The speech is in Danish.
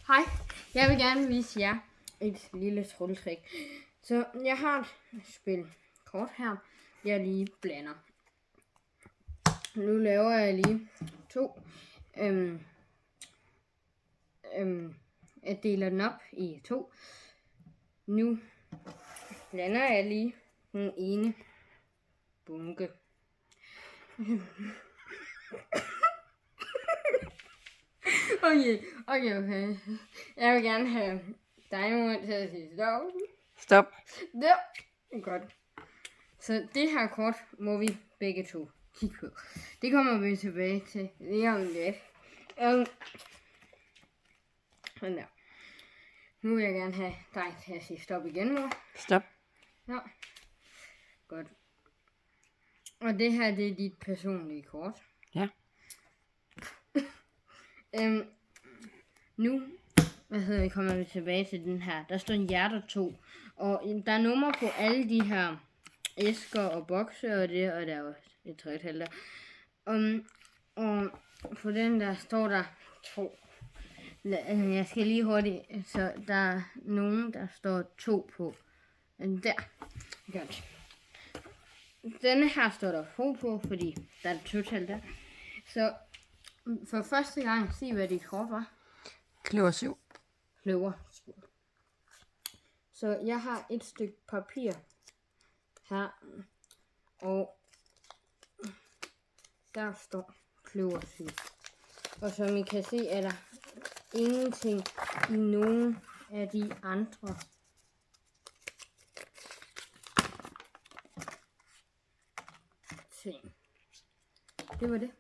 Hej, jeg vil gerne vise jer et lille trylletrik. Så jeg har et spil kort her, jeg lige blander. Nu laver jeg lige to. Jeg deler den op i to. Nu blander jeg lige den ene bunke. Okay. Jeg vil gerne have dig nu til at sige stop. Stop. Der. Godt. Så det her kort må vi begge to kigge på. Det kommer vi tilbage til lige om lidt. Sådan der. Nu vil jeg gerne have dig til at sige stop igen, mor. Stop. Ja. Godt. Og det her, det er dit personlige kort. Ja. Nu kommer vi tilbage til den her. Der står hjerter 2. Og der er nummer på alle de her æsker og bokse og det, og der er også et trætal der. Og på den der står der 2. Jeg skal lige hurtigt, så der er nogen, der står 2 på. Der. Godt. Denne her står der 2 på, fordi der er et total der. Så for første gang, se hvad dit kort var. Kløver 7. Kløver 7. Så jeg har et stykke papir her, og der står kløver 7. Og som I kan se, er der ingenting i nogen af de andre. Ting. Det var det.